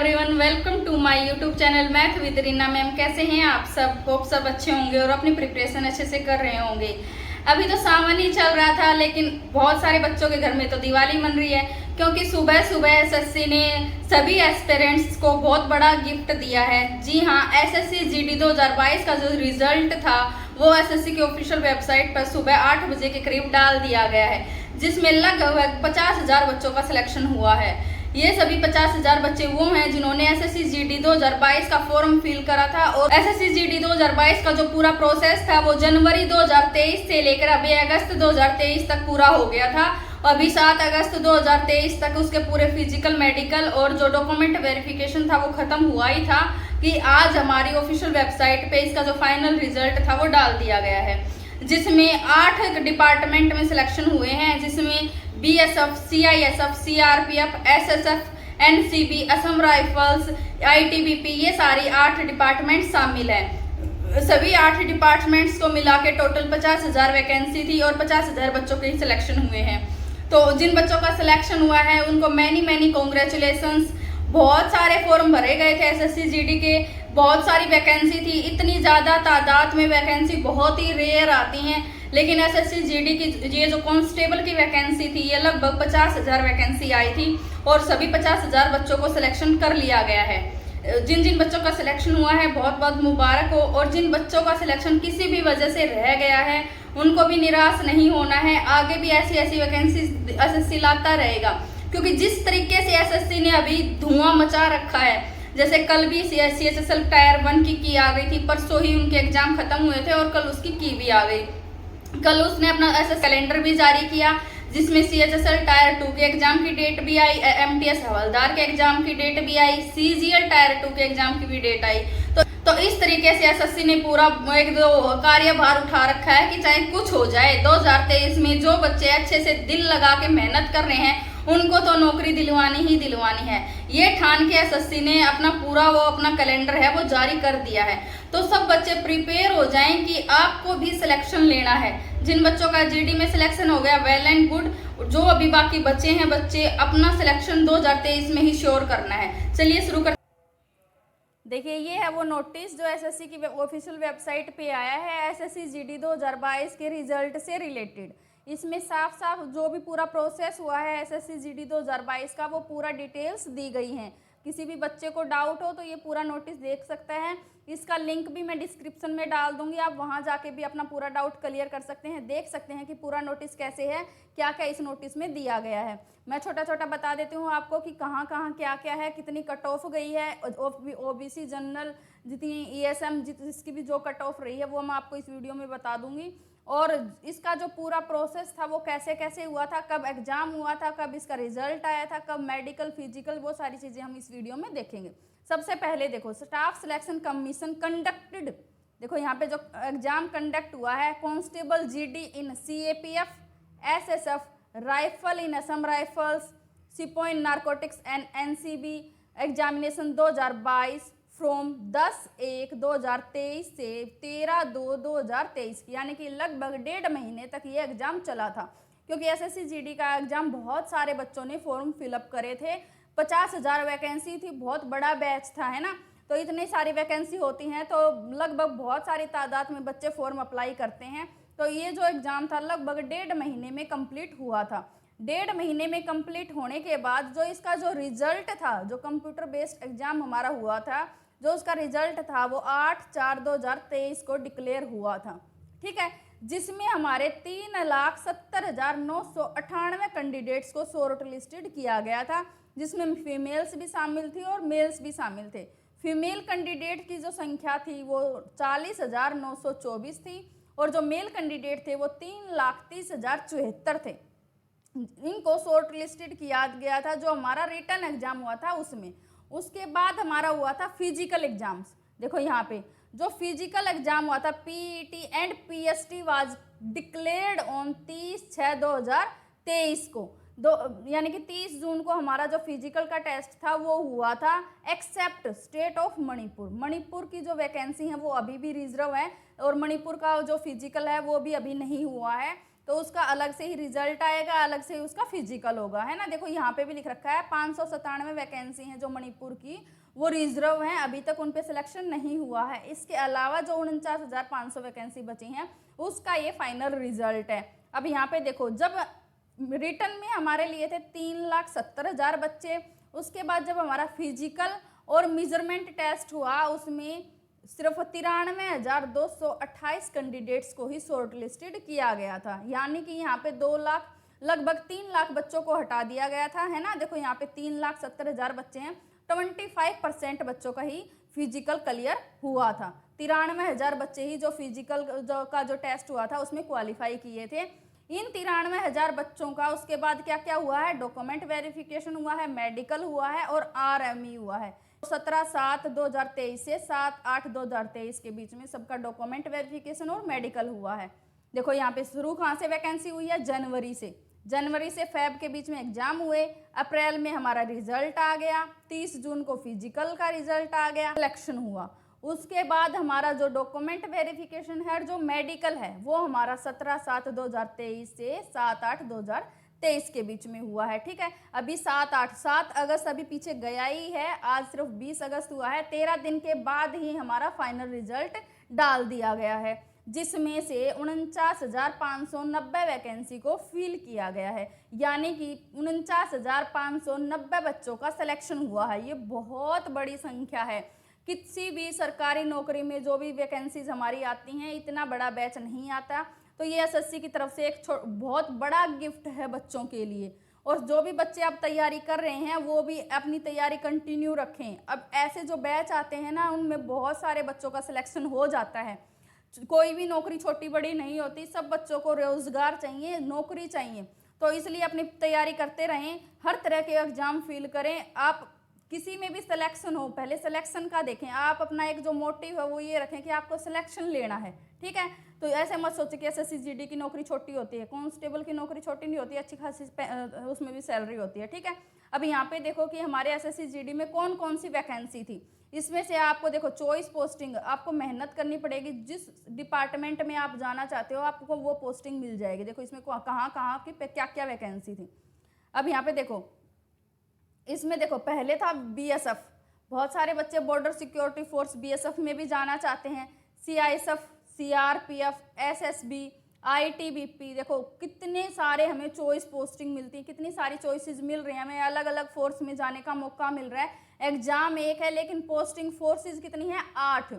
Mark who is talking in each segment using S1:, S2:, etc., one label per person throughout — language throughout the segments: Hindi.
S1: Everyone, welcome to my YouTube channel math with Reena ma'am. कैसे हैं आप सब? होप सब अच्छे होंगे और अपनी प्रिपरेशन अच्छे से कर रहे होंगे। अभी तो सावन ही चल रहा था, लेकिन बहुत सारे बच्चों के घर में तो दिवाली मन रही है, क्योंकि सुबह सुबह एसएससी ने सभी एस्पिरेंट्स को बहुत बड़ा गिफ्ट दिया है। जी हाँ, एसएससी जीडी 2022 का जो रिजल्ट था वो एसएससी की ऑफिशियल वेबसाइट पर सुबह 8 बजे के करीब डाल दिया गया है, जिसमें लगभग 50,000 बच्चों का सिलेक्शन हुआ है। ये सभी 50,000 बच्चे वो हैं जिन्होंने एसएससी जीडी 2022 का फॉर्म फिल करा था। और एसएससी जीडी 2022 का जो पूरा प्रोसेस था वो जनवरी 2023 से लेकर अभी अगस्त 2023 तक पूरा हो गया था। अभी 7 अगस्त 2023 तक उसके पूरे फिजिकल, मेडिकल और जो डॉक्यूमेंट वेरिफिकेशन था वो खत्म हुआ ही था कि आज हमारी ऑफिशियल वेबसाइट पे इसका जो फाइनल रिजल्ट था वो डाल दिया गया है, जिसमें 8 डिपार्टमेंट में सिलेक्शन हुए हैं, जिसमें BSF, CISF, CRPF, SSF, NCB, Assam rifles, ITBP, ये सारी 8 डिपार्टमेंट शामिल हैं। सभी 8 डिपार्टमेंट्स को मिला के टोटल 50,000 वैकेंसी थी और 50,000 बच्चों के ही सिलेक्शन हुए हैं। तो जिन बच्चों का सिलेक्शन हुआ है उनको मैनी कॉन्ग्रेचुलेशंस। बहुत सारे फॉर्म भरे गए थे एसएससी जीडी के, बहुत सारी वैकेंसी थी। इतनी ज़्यादा तादाद में वैकेंसी बहुत ही रेयर आती हैं, लेकिन एसएससी जीडी की ये जो कांस्टेबल की वैकेंसी थी ये लगभग 50,000 वैकेंसी आई थी और सभी 50,000 बच्चों को सिलेक्शन कर लिया गया है। जिन जिन बच्चों का सिलेक्शन हुआ है बहुत बहुत मुबारक हो, और जिन बच्चों का सिलेक्शन किसी भी वजह से रह गया है उनको भी निराश नहीं होना है। आगे भी ऐसी ऐसी वैकेंसी एसएससी लाता रहेगा, क्योंकि जिस तरीके से एसएससी ने अभी धुआं मचा रखा है, जैसे कल भी सीएचएसएल टायर 1 की आ गई थी, परसों ही उनके एग्जाम खत्म हुए थे और कल उसकी की भी आ गई। कल उसने अपना ऐसा कैलेंडर भी जारी किया जिसमें सीएचएसएल टायर 2 के एग्जाम की डेट भी आई, एमटीएस हवलदार के एग्जाम की डेट भी आई, सीजीएल टायर 2 के एग्जाम की भी डेट आई। तो इस तरीके से एसएससी ने पूरा एक दो कार्यभार उठा रखा है कि चाहे कुछ हो जाए, 2023 में जो बच्चे अच्छे से दिल लगा के मेहनत कर रहे हैं उनको तो नौकरी दिलवानी ही दिलवानी है। ये ठान के एसएससी ने अपना कैलेंडर है वो जारी कर दिया है। तो सब बच्चे प्रिपेयर हो जाएं कि आपको भी सिलेक्शन लेना है। जिन बच्चों का जीडी में सिलेक्शन हो गया वेल एंड गुड, जो अभी बाकी बचे हैं बच्चे अपना सिलेक्शन 2023 में ही श्योर करना है। चलिए शुरू कर। देखिए, ये है वो नोटिस जो एसएससी की ऑफिशियल वेबसाइट पे आया है एसएससी जीडी 2022 के रिजल्ट से रिलेटेड। इसमें साफ साफ जो भी पूरा प्रोसेस हुआ है एसएससी जीडी 2022 का वो पूरा डिटेल्स दी गई हैं। किसी भी बच्चे को डाउट हो तो ये पूरा नोटिस देख सकते हैं। इसका लिंक भी मैं डिस्क्रिप्शन में डाल दूंगी, आप वहां जाके भी अपना पूरा डाउट क्लियर कर सकते हैं, देख सकते हैं कि पूरा नोटिस कैसे है, क्या क्या इस नोटिस में दिया गया है। मैं छोटा छोटा बता देती हूँ आपको कि कहाँ कहाँ क्या क्या है, कितनी कट ऑफ गई है। ओबीसी जनरल जितनी ईएसएम जिसकी भी जो कट ऑफ रही है वो मैं आपको इस वीडियो में बता दूंगी। और इसका जो पूरा प्रोसेस था वो कैसे कैसे हुआ था, कब एग्जाम हुआ था, कब इसका रिजल्ट आया था, कब मेडिकल, फिजिकल, वो सारी चीज़ें हम इस वीडियो में देखेंगे। सबसे पहले देखो, स्टाफ सिलेक्शन कमीशन कंडक्टेड। देखो यहाँ पे जो एग्जाम कंडक्ट हुआ है, constable GD in CAPF, SSF, rifle in Assam rifles, sepoy in narcotics and NCB, examination 2022 from 10/1/2023 से 13/2/2023, यानी कि लगभग 1.5 महीने तक ये एग्ज़ाम चला था। क्योंकि एसएससी जीडी का एग्ज़ाम बहुत सारे बच्चों ने फॉर्म फिलअप करे थे, 50,000 वैकेंसी थी, बहुत बड़ा बैच था, है ना। तो इतनी सारी वैकेंसी होती हैं तो लगभग बहुत सारी तादाद में बच्चे फॉर्म अप्लाई करते हैं। तो ये जो एग्ज़ाम था लगभग 1.5 महीने में कंप्लीट हुआ था। 1.5 महीने में कंप्लीट होने के बाद जो इसका जो रिजल्ट था, जो कंप्यूटर बेस्ड एग्ज़ाम हमारा हुआ था, जो उसका रिजल्ट था वो 8/4/2023 को डिक्लेयर हुआ था, ठीक है, जिसमें हमारे 3,70,998 कैंडिडेट्स को शॉर्ट लिस्टेड किया गया था, जिसमें फीमेल्स भी शामिल थी और मेल्स भी शामिल थे। फीमेल कैंडिडेट की जो संख्या थी वो 40,924 थी और जो मेल कैंडिडेट थे वो 3,30,074 थे। इनको शॉर्ट लिस्टेड किया गया था जो हमारा रिटन एग्जाम हुआ था उसमें। उसके बाद हमारा हुआ था फिजिकल एग्जाम्स। देखो यहाँ पे जो फिजिकल एग्जाम हुआ था, PET and PST was declared on 30/6/2023 को, यानी कि 30 जून को हमारा जो फिजिकल का टेस्ट था वो हुआ था, except state of Manipur. Manipur की जो वैकेंसी है वो अभी भी रिजर्व है और मणिपुर का जो फिजिकल है वो भी अभी नहीं हुआ है। तो उसका अलग से ही रिजल्ट आएगा, अलग से ही उसका फिजिकल होगा, है ना। देखो यहाँ पे भी लिख रखा है 597 वैकेंसी हैं जो मणिपुर की वो रिजर्व हैं, अभी तक उन पे सिलेक्शन नहीं हुआ है। इसके अलावा जो 49,500 वैकेंसी बची हैं उसका ये फाइनल रिजल्ट है। अब यहाँ पे देखो, जब रिटर्न में हमारे लिए थे 3,70,000 बच्चे, उसके बाद जब हमारा फिजिकल और मेजरमेंट टेस्ट हुआ उसमें सिर्फ 93,228 कैंडिडेट्स को ही शॉर्ट लिस्टेड किया गया था, यानी कि यहाँ पे 2 लाख लगभग 3 लाख बच्चों को हटा दिया गया था, है ना। देखो यहाँ पे 3,70,000 बच्चे हैं, 25% बच्चों का ही फिजिकल क्लियर हुआ था। 93,000 बच्चे ही जो फिजिकल जो टेस्ट हुआ था उसमें क्वालिफाई किए थे। इन 93,000 बच्चों का उसके बाद क्या क्या हुआ है, डॉक्यूमेंट वेरिफिकेशन हुआ है, मेडिकल हुआ है और RME हुआ है। 17/7/2023 से 7/8/2023 के बीच में सबका डॉक्यूमेंट वेरिफिकेशन और मेडिकल हुआ है। देखो यहाँ पे शुरू कहाँ से वैकेंसी हुई है, जनवरी से फेब के बीच में एग्जाम हुए, अप्रैल में हमारा रिजल्ट आ गया, 30 जून को फिजिकल का रिजल्ट आ गया, सिलेक्शन हुआ। उसके बाद हमारा जो डॉक्यूमेंट वेरिफिकेशन है और जो मेडिकल है वो हमारा 17/7/2023 से 7/8/2023 के बीच में हुआ है, ठीक है। अभी 7 अगस्त अभी पीछे गया ही है, आज सिर्फ 20 अगस्त हुआ है। 13 दिन के बाद ही हमारा फाइनल रिजल्ट डाल दिया गया है, जिसमें से 49,590 वैकेंसी को फिल किया गया है, यानी कि 49,590 बच्चों का सिलेक्शन हुआ है। ये बहुत बड़ी संख्या है। किसी भी सरकारी नौकरी में जो भी वैकेंसीज हमारी आती हैं इतना बड़ा बैच नहीं आता, तो ये SSC की तरफ से एक बहुत बड़ा गिफ्ट है बच्चों के लिए। और जो भी बच्चे अब तैयारी कर रहे हैं वो भी अपनी तैयारी कंटिन्यू रखें। अब ऐसे जो बैच आते हैं ना उनमें बहुत सारे बच्चों का सिलेक्शन हो जाता है। कोई भी नौकरी छोटी बड़ी नहीं होती, सब बच्चों को रोजगार चाहिए, नौकरी चाहिए, तो इसलिए अपनी तैयारी करते रहें, हर तरह के एग्जाम फील करें। आप किसी में भी सिलेक्शन हो पहले सिलेक्शन का देखें, आप अपना एक जो मोटिव है वो ये रखें कि आपको सिलेक्शन लेना है, ठीक है। तो ऐसे मत सोचे कि SSC GD की नौकरी छोटी होती है, कांस्टेबल की नौकरी छोटी नहीं होती, अच्छी खासी उसमें भी सैलरी होती है, ठीक है। अब यहाँ पे देखो कि हमारे SSC GD में कौन कौन सी वैकेंसी थी। इसमें से आपको देखो चॉइस पोस्टिंग, आपको मेहनत करनी पड़ेगी, जिस डिपार्टमेंट में आप जाना चाहते हो आपको वो पोस्टिंग मिल जाएगी। देखो इसमें कहाँ कहाँ की क्या क्या वैकेंसी थी। अब यहाँ पे देखो, इसमें देखो पहले था BSF, बहुत सारे बच्चे बॉर्डर सिक्योरिटी फोर्स BSF में भी जाना चाहते हैं, CISF, CRPF, SSB, ITBP। देखो कितने सारे हमें चॉइस पोस्टिंग मिलती है, कितनी सारी चॉइसेस मिल रही हैं, हमें अलग अलग फोर्स में जाने का मौका मिल रहा है। एग्जाम एक है लेकिन पोस्टिंग फोर्सेज कितनी है, 8।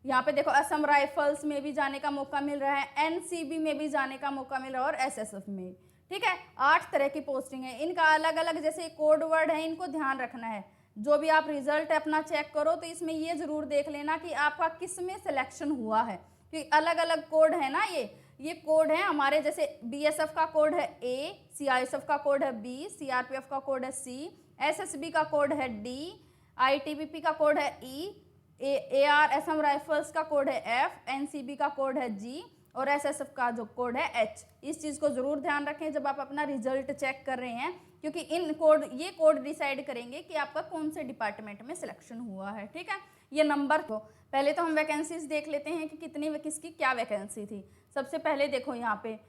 S1: यहाँ पे देखो असम राइफल्स में भी जाने का मौका मिल रहा है, NCB में भी जाने का मौका मिल रहा है और SSF में, ठीक है। 8 तरह की पोस्टिंग है, इनका अलग अलग जैसे कोड वर्ड है, इनको ध्यान रखना है। जो भी आप रिजल्ट अपना चेक करो तो इसमें ये जरूर देख लेना कि आपका किस में सिलेक्शन हुआ है, क्योंकि अलग अलग कोड है ना, ये कोड है हमारे। जैसे BSF का कोड है A, CISF का कोड है B, CRPF का कोड है C, SSB का कोड है D, ITBP का कोड है E, AR असम राइफल्स का कोड है F, NCB का कोड है G और SSF का जो कोड है H। इस चीज़ को ज़रूर ध्यान रखें जब आप अपना रिजल्ट चेक कर रहे हैं, क्योंकि ये कोड डिसाइड करेंगे कि आपका कौन से डिपार्टमेंट में सिलेक्शन हुआ है, ठीक है। ये नंबर को पहले तो हम वैकेंसीज देख लेते हैं कि किसकी क्या वैकेंसी थी। सबसे पहले देखो यहाँ पे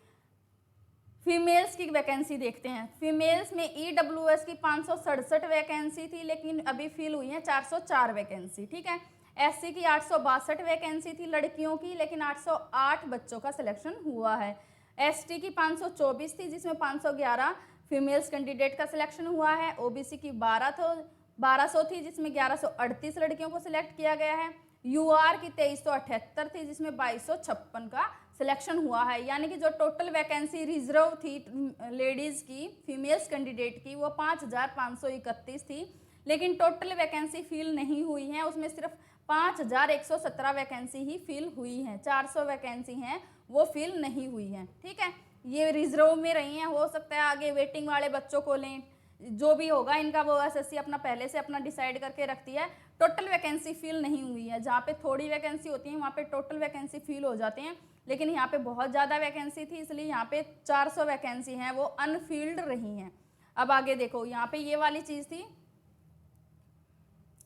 S1: फीमेल्स की वैकेंसी देखते हैं। फीमेल्स में EWS की 567 वैकेंसी थी, लेकिन अभी फिल हुई है 404 वैकेंसी, ठीक है। SC की 862 वैकेंसी थी लड़कियों की, लेकिन 808 बच्चों का सिलेक्शन हुआ है। ST की 524 थी, जिसमें 511 फीमेल्स कैंडिडेट का सिलेक्शन हुआ है। OBC की 1200 थी, जिसमें 1138 लड़कियों को सिलेक्ट किया गया है। UR की 2378 थी, जिसमें 2256 का सिलेक्शन हुआ है। यानी कि जो टोटल वैकेंसी रिजर्व थी लेडीज़ की, फीमेल्स कैंडिडेट की, वो 5531 थी, लेकिन टोटल वैकेंसी फिल नहीं हुई है, उसमें सिर्फ 5117 वैकेंसी ही फिल हुई हैं। 400 वैकेंसी हैं वो फिल नहीं हुई हैं, ठीक है। ये रिजर्व में रही हैं, हो सकता है आगे वेटिंग वाले बच्चों को लें, जो भी होगा इनका वो SSC अपना पहले से अपना डिसाइड करके रखती है। टोटल वैकेंसी फिल नहीं हुई है, जहाँ पे थोड़ी वैकेंसी होती है वहाँ पे टोटल वैकेंसी फिल हो जाते हैं, लेकिन यहाँ पे बहुत ज़्यादा वैकेंसी थी, इसलिए यहाँ पे 400 वैकेंसी हैं वो अनफिल्ड रही हैं। अब आगे देखो, यहाँ पे ये वाली चीज़ थी।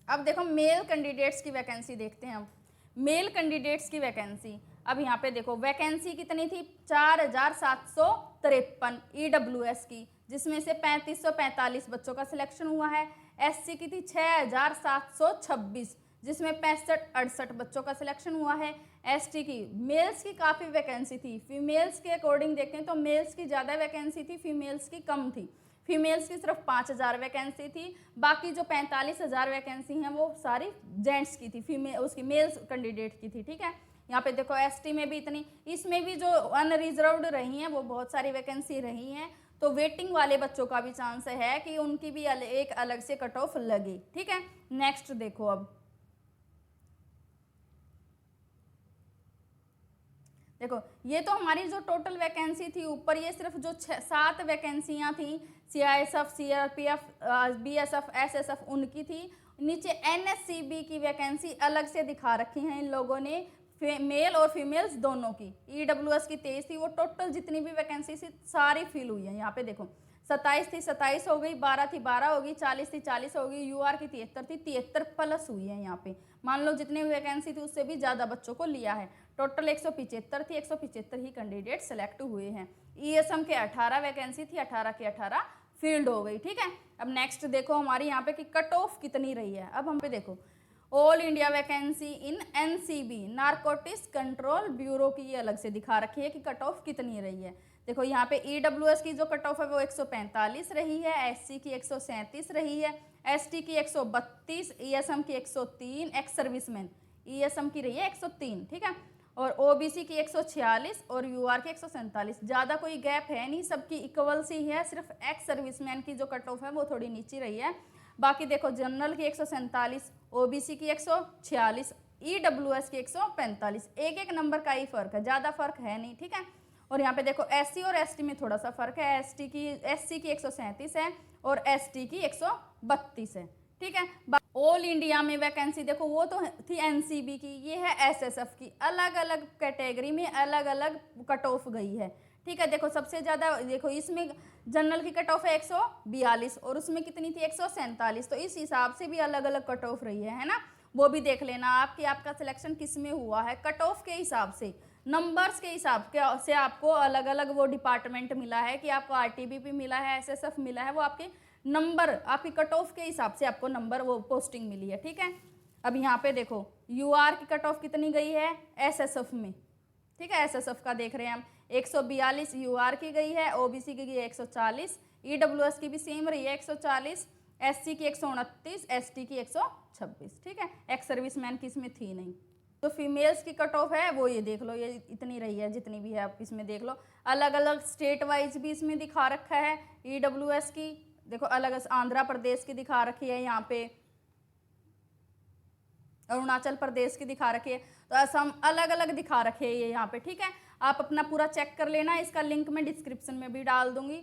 S1: अब देखो मेल कैंडिडेट्स की वैकेंसी देखते हैं हम। मेल कैंडिडेट्स की वैकेंसी अब यहाँ पे देखो वैकेंसी कितनी थी 4753 EWS की, जिसमें से 3545 बच्चों का सिलेक्शन हुआ है। SC की थी 6726, जिसमें 6568 बच्चों का सिलेक्शन हुआ है। ST की, मेल्स की काफ़ी वैकेंसी थी, फीमेल्स के अकॉर्डिंग देखें तो मेल्स की ज़्यादा वैकेंसी थी, फीमेल्स की कम थी। फीमेल्स की सिर्फ 5000 वैकेंसी थी, बाकी जो 45000 वैकेंसी हैं वो सारी जेंट्स की थी, उसकी मेल्स कैंडिडेट की थी। ठीक है, यहाँ पे देखो ST में भी इतनी, इसमें भी जो अनरिजर्व्ड रही हैं वो बहुत सारी वैकेंसी रही हैं, तो वेटिंग वाले बच्चों का भी चांस है कि उनकी भी एक अलग से कट ऑफ लगे। ठीक है, नेक्स्ट देखो, अब देखो ये तो हमारी जो टोटल वैकेंसी थी ऊपर, ये सिर्फ जो 7 वैकेंसियाँ थी CISF, CRPF, BSF, SSF उनकी थी। नीचे NSCB की वैकेंसी अलग से दिखा रखी हैं इन लोगों ने, मेल और फीमेल्स दोनों की। EWS की 23 थी, वो टोटल जितनी भी वैकेंसी थी सारी फिल हुई है। यहाँ पे देखो 27 थी 27 हो गई, 12 थी 12 हो गई, 40 थी 40 हो गई, UR की 73 थी 73 प्लस हुई है। यहाँ पे मान लो जितनी भी वैकेंसी थी उससे भी ज़्यादा बच्चों को लिया है। टोटल 175 थी, 175 ही कैंडिडेट सेलेक्ट हुए हैं। ESM के 18 वैकेंसी थी, 18 के 18 फील्ड हो गई। ठीक है, अब नेक्स्ट देखो हमारी यहाँ पे कि कट ऑफ कितनी रही है। अब हम पे देखो ऑल इंडिया वैकेंसी इन NCB, नारकोटिक्स कंट्रोल ब्यूरो की ये अलग से दिखा रखी है कि कट ऑफ कितनी रही है। देखो यहाँ पे EWS की जो कट ऑफ है वो 145 रही है, SC की 137 रही है, ST की 132, ESM की 103, एक्स सर्विसमैन ESM की रही है 103। ठीक है, और OBC की 146 और UR की 147। ज़्यादा कोई गैप है नहीं, सबकी इक्वल सी है, सिर्फ एक्स सर्विसमैन की जो कट ऑफ है वो थोड़ी नीचे रही है। बाकी देखो जनरल की 147, OBC की 146, EWS की 145, एक नंबर का ही फर्क है, ज़्यादा फर्क है नहीं। ठीक है, और यहाँ पे देखो SC और ST में थोड़ा सा फर्क है, SC की 137 है और ST की 132 है। ठीक है, ऑल इंडिया में वैकेंसी देखो वो तो थी NCB की, ये है SSF की, अलग अलग कैटेगरी में अलग अलग कट ऑफ गई है। ठीक है, देखो सबसे ज़्यादा देखो इसमें जनरल की कट ऑफ है 142 और उसमें कितनी थी 147, तो इस हिसाब से भी अलग अलग कट ऑफ रही है ना, वो भी देख लेना आप कि आपका सिलेक्शन किस में हुआ है। कट ऑफ के हिसाब से, नंबर्स के हिसाब से आपको अलग अलग वो डिपार्टमेंट मिला है कि आपको RTBP मिला है, SSF मिला है, वो आपके नंबर आपकी कट ऑफ के हिसाब से आपको नंबर वो पोस्टिंग मिली है। ठीक है, अब यहाँ पे देखो UR की कट ऑफ कितनी गई है SSF में। ठीक है, SSF का देख रहे हैं हम 142 UR की गई है, OBC की गई है 140, EWS की भी सेम रही है 140, SC की 129, ST की 126। ठीक है, एक्स सर्विसमैन की इसमें थी नहीं। तो फीमेल्स की कट ऑफ है वो ये देख लो, ये इतनी रही है, जितनी भी है आप इसमें देख लो। अलग अलग स्टेट वाइज भी इसमें दिखा रखा है। EWS की देखो अलग आंध्र प्रदेश की दिखा रखी है, यहाँ पे अरुणाचल प्रदेश की दिखा रखी है, तो असम अलग अलग दिखा रखे हैं ये यहाँ पे। ठीक है, आप अपना पूरा चेक कर लेना, इसका लिंक मैं डिस्क्रिप्शन में भी डाल दूंगी।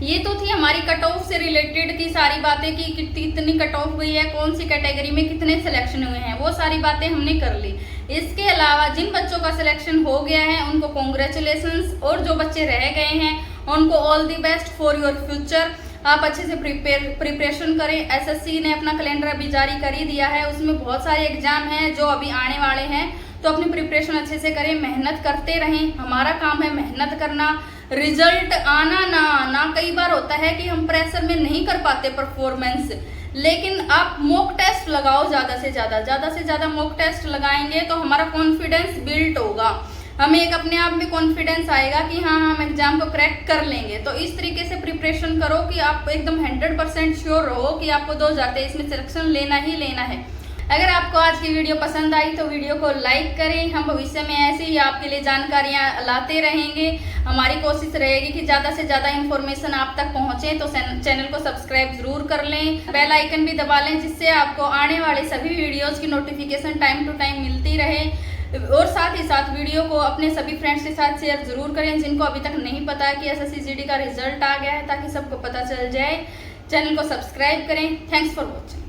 S1: ये तो थी हमारी कट ऑफ से रिलेटेड की सारी बातें कि कितनी कट ऑफ हुई है, कौन सी कैटेगरी में कितने सिलेक्शन हुए हैं, वो सारी बातें हमने कर ली। इसके अलावा जिन बच्चों का सिलेक्शन हो गया है उनको कॉन्ग्रेचुलेशंस, और जो बच्चे रह गए हैं उनको all the best for your future. आप अच्छे से प्रिपरेशन करें। SSC ने अपना कैलेंडर अभी जारी कर ही दिया है, उसमें बहुत सारे एग्जाम हैं जो अभी आने वाले हैं, तो अपनी प्रिपरेशन अच्छे से करें, मेहनत करते रहें। हमारा काम है मेहनत करना, रिजल्ट आना ना आना। कई बार होता है कि हम प्रेशर में नहीं कर पाते परफॉर्मेंस, लेकिन आप मॉक टेस्ट लगाओ, ज़्यादा से ज़्यादा मॉक टेस्ट लगाएंगे तो हमारा कॉन्फिडेंस बिल्ड होगा, हमें एक अपने आप में कॉन्फिडेंस आएगा कि हाँ हम एग्जाम को क्रैक कर लेंगे। तो इस तरीके से प्रिपरेशन करो कि आप एकदम 100% श्योर रहो कि आपको 2023 में सिलेक्शन लेना ही लेना है। अगर आपको आज की वीडियो पसंद आई तो वीडियो को लाइक करें। हम भविष्य में ऐसे ही आपके लिए जानकारियाँ लाते रहेंगे। हमारी कोशिश रहेगी कि ज़्यादा से ज़्यादा इन्फॉर्मेशन आप तक पहुँचे, तो चैनल को सब्सक्राइब जरूर कर लें, बेल आइकन भी दबा लें, जिससे आपको आने वाले सभी वीडियोज़ की नोटिफिकेशन टाइम टू टाइम मिलती रहे। और साथ ही साथ वीडियो को अपने सभी फ्रेंड्स के साथ शेयर जरूर करें जिनको अभी तक नहीं पता है कि SSC GD का रिजल्ट आ गया है, ताकि सबको पता चल जाए। चैनल को सब्सक्राइब करें। Thanks for watching.